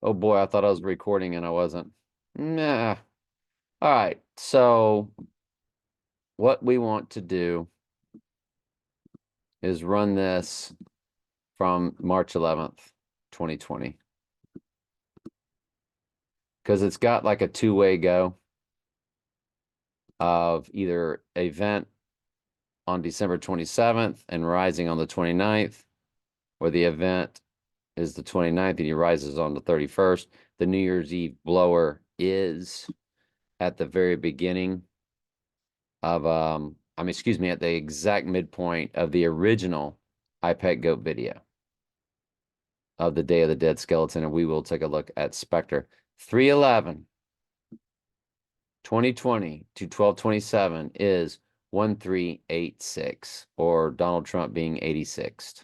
Oh boy, I thought I was recording and I wasn't. Nah. All right. So what we want to do is run this from March 11th, 2020, because it's got like a two-way go of either event on December 27th and rising on the 29th, or the event is the 29th and he rises on the 31st. The New Year's Eve blower is at the very beginning of excuse me, at the exact midpoint of the original I Pet Goat video of the Day of the Dead skeleton, and we will take a look at Spectre. 3/11, 2020 to 12/27 is 1386, or Donald Trump being 86th.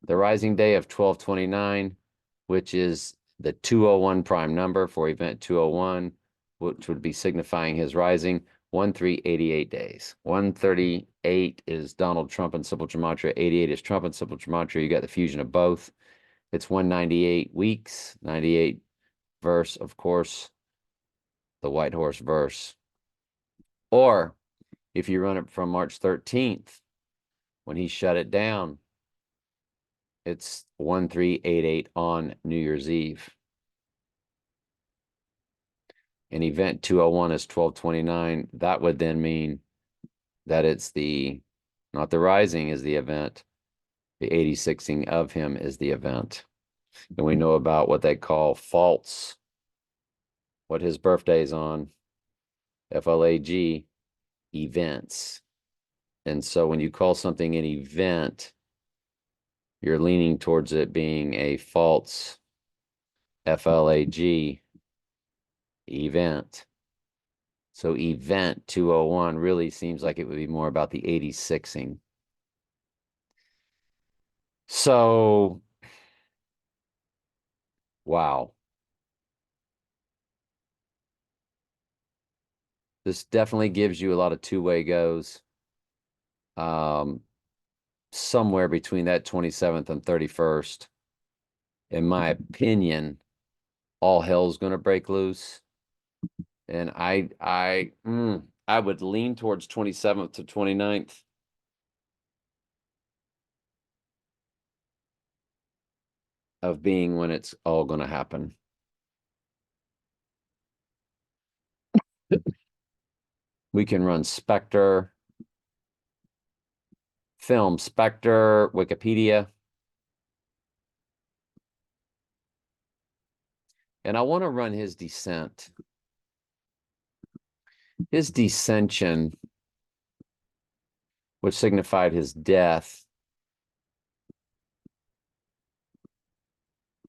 The rising day of 12/29, which is the 201 prime number for event 201, which would be signifying his rising, 1388 days. 138 is Donald Trump and simple gematria. 88 is Trump and simple gematria. You got the fusion of both. It's 198 weeks, 98 verse, of course, the White Horse verse. Or if you run it from March 13th, when he shut it down, it's 1388 on New Year's Eve. And event 201 is 12/29. That would then mean that it's not the rising is the event, the 86ing of him is the event. And we know about what they call faults, what his birthday is on, FLAG, events. And so when you call something an event, you're leaning towards it being a false FLAG event. So event 201 really seems like it would be more about the 86ing. So, wow. This definitely gives you a lot of two-way goes. Um, somewhere between that 27th and 31st. In my opinion, all hell's going to break loose. And I would lean towards 27th to 29th. Of being when it's all going to happen. We can run Spectre, film Spectre, Wikipedia. And I want to run his descent. His descension, which signified his death,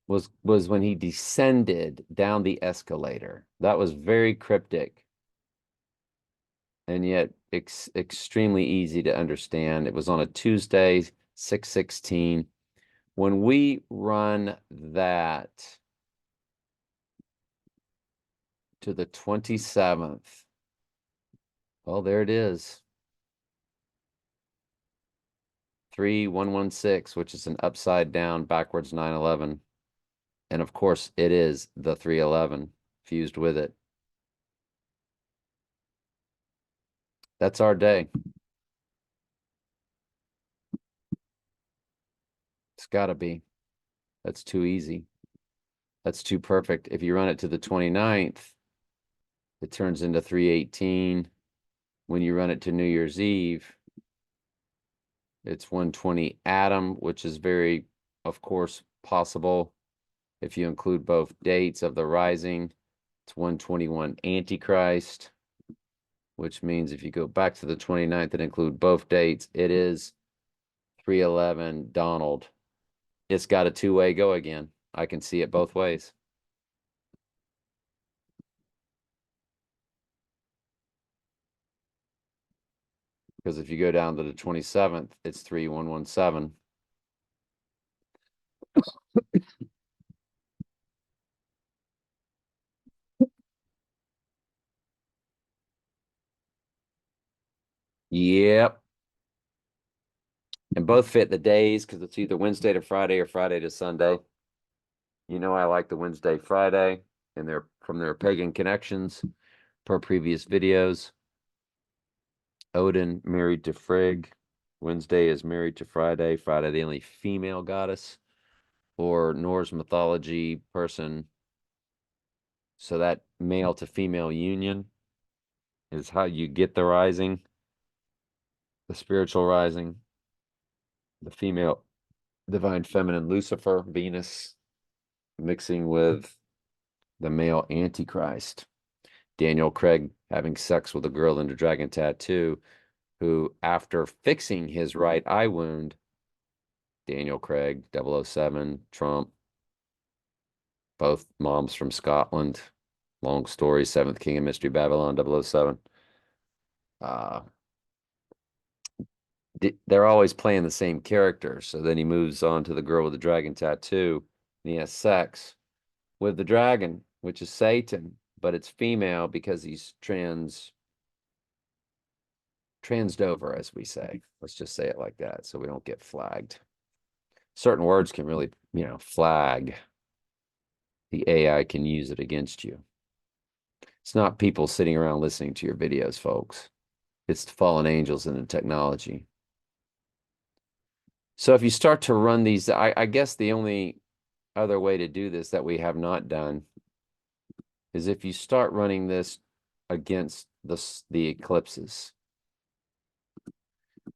was when he descended down the escalator. That was very cryptic and yet extremely easy to understand. It was on a Tuesday, 6/16. When we run that to the 27th, well, there it is. 3116, which is an upside down backwards 911. And of course, it is the 311 fused with it. That's our day. It's got to be. That's too easy. That's too perfect. If you run it to the 29th, it turns into 318. When you run it to New Year's Eve, it's 120 Adam, which is very, of course, possible if you include both dates of the rising. It's 121 Antichrist, which means if you go back to the 29th and include both dates, it is 311 Donald. It's got a two-way go again. I can see it both ways. Because if you go down to the 27th, it's 3117. Yep. And both fit the days because it's either Wednesday to Friday or Friday to Sunday. You know, I like the Wednesday, Friday, and they're from their pagan connections per previous videos. Odin married to Frigg. Wednesday is married to Friday. Friday, the only female goddess or Norse mythology person. So that male to female union is how you get the rising, the spiritual rising, the female divine feminine Lucifer, Venus, mixing with the male Antichrist. Daniel Craig having sex with a girl in a dragon tattoo, who, after fixing his right eye wound, Daniel Craig, 007, Trump, both moms from Scotland. Long story, Seventh King of Mystery Babylon, 007. Uh, they're always playing the same character. So then he moves on to the girl with the dragon tattoo, and he has sex with the dragon, which is Satan, but it's female because he's transed over, as we say. Let's just say it like that so we don't get flagged. Certain words can really, flag. The AI can use it against you. It's not people sitting around listening to your videos, folks. It's the fallen angels in the technology. So if you start to run these, I guess the only other way to do this that we have not done is if you start running this against the eclipses,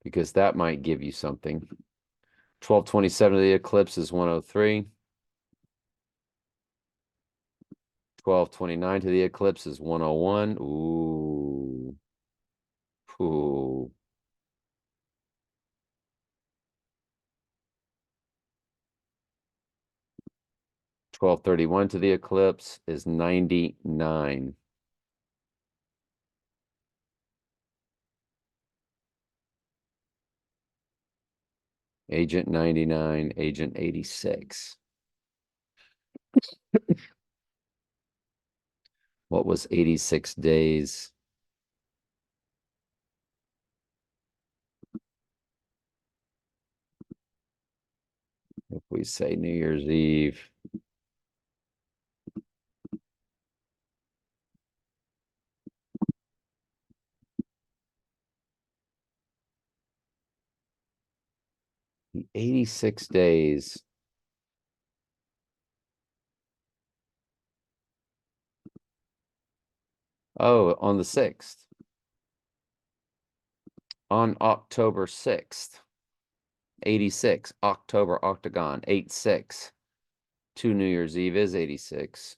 because that might give you something. 1227 of the eclipse is 103. 1229 to the eclipse is 101. Ooh. Ooh. 1231 to the eclipse is 99. Agent 99, Agent 86. What was 86 days? If we say New Year's Eve, the 86 days. Oh, on the 6th. On October 6th. 86, October Octagon, 8-6. 2 New Year's Eve is 86.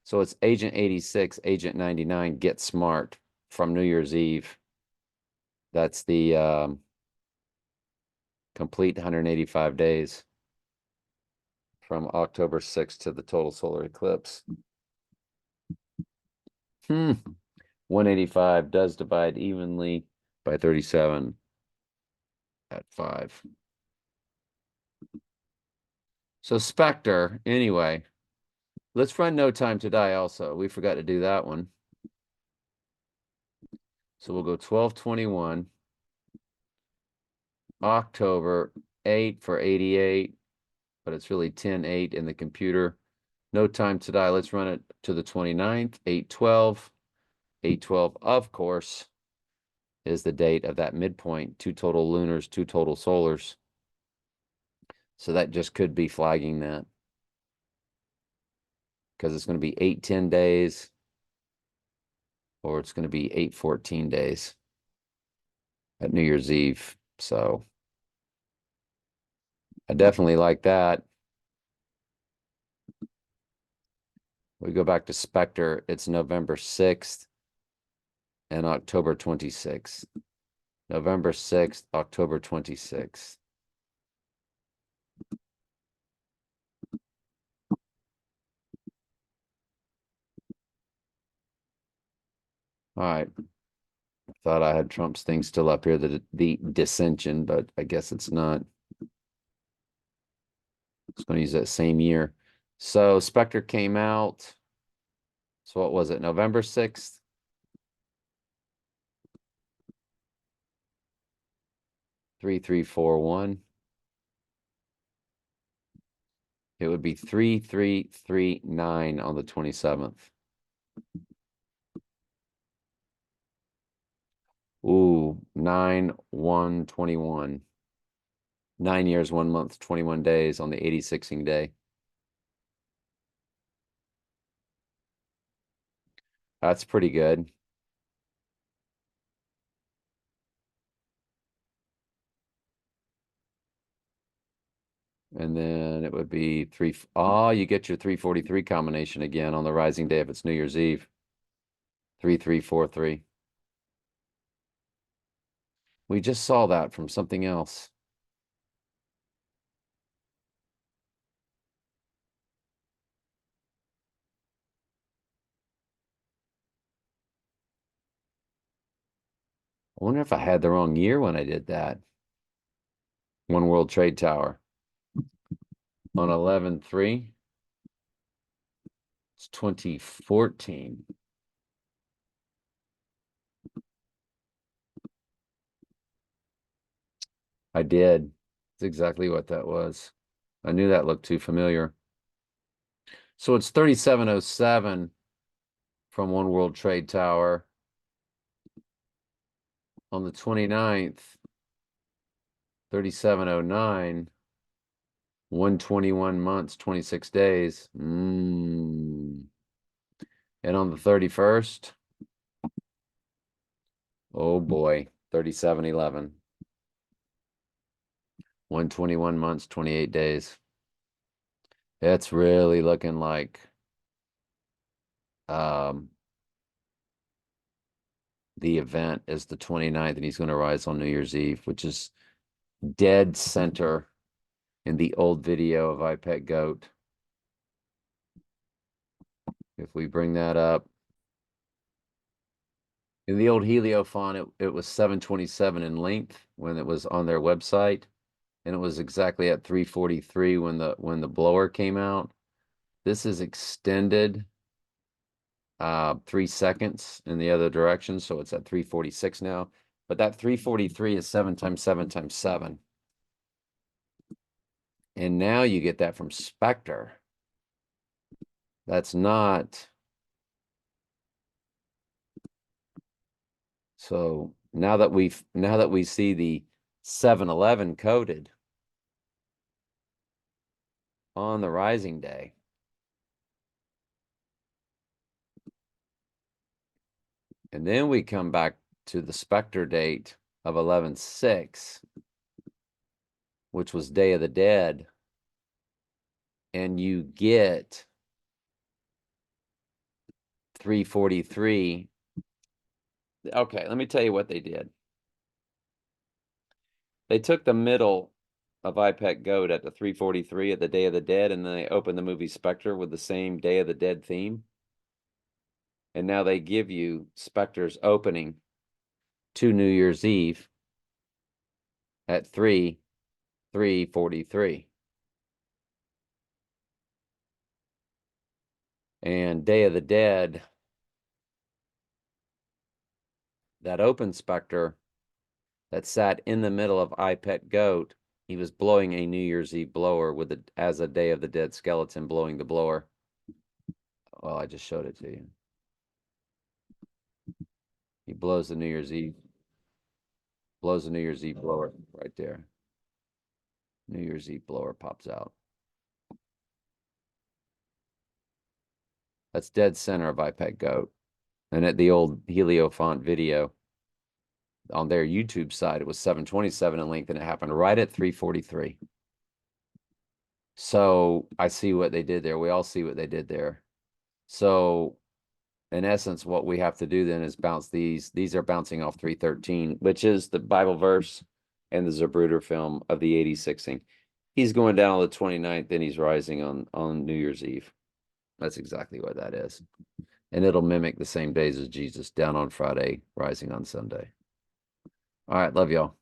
So it's Agent 86, Agent 99, Get Smart from New Year's Eve. That's the complete 185 days from October 6th to the total solar eclipse. 185 does divide evenly by 37 at 5. So Spectre, anyway, let's run No Time to Die also. We forgot to do that one. So we'll go 1221, October, 8 for 88, but it's really 10-8 in the computer. No Time to Die. Let's run it to the 29th, 812. 812, of course, is the date of that midpoint. 2 total lunars, 2 total solars. So that just could be flagging that, because it's going to be 810 days, or it's going to be 814 days at New Year's Eve. So I definitely like that. We go back to Spectre. It's November 6th and October 26th. November 6th, October 26th. All right. Thought I had Trump's thing still up here, the dissension, but I guess it's not. It's going to use that same year. So Spectre came out. So what was it? November 6th? 3341. It would be 3339 on the 27th. Ooh, 9/1/21. 9 years, 1 month, 21 days on the 86ing day. That's pretty good. And then it would be you get your 343 combination again on the rising day if it's New Year's Eve. 3343. We just saw that from something else. I wonder if I had the wrong year when I did that. One World Trade Tower on 11/3. It's 2014. I did. It's exactly what that was. I knew that looked too familiar. So it's 3707 from One World Trade Tower on the 29th, 3709, 121 months, 26 days. And on the 31st, oh boy, 3711. 121 months, 28 days. It's really looking like the event is the 29th, and he's going to rise on New Year's Eve, which is dead center in the old video of iPet Goat. If we bring that up, in the old Helio font, it was 727 in length when it was on their website, and it was exactly at 343 when the blower came out. This is extended 3 seconds in the other direction, so it's at 346 now. But that 343 is 7 times 7 times 7. And now you get that from Spectre. That's not. So now that we see the 711 coded on the rising day, and then we come back to the Spectre date of 11/6, which was Day of the Dead, and you get 343. Okay, let me tell you what they did. They took the middle of iPet Goat at the 343 at the Day of the Dead, and then they opened the movie Spectre with the same Day of the Dead theme. And now they give you Spectre's opening to New Year's Eve at 3/3/43. And Day of the Dead, that open Spectre that sat in the middle of iPet Goat, he was blowing a New Year's Eve blower as a Day of the Dead skeleton blowing the blower. Well, I just showed it to you. He blows the New Year's Eve blower right there. New Year's Eve blower pops out. That's dead center of iPet Goat. And at the old Helio font video on their YouTube side, it was 727 in length, and it happened right at 343. So I see what they did there. We all see what they did there. So in essence, what we have to do then is bounce these. These are bouncing off 313, which is the Bible verse and the Zapruder film of the 86ing. He's going down on the 29th, and he's rising on New Year's Eve. That's exactly what that is. And it'll mimic the same days as Jesus, down on Friday, rising on Sunday. All right, love y'all.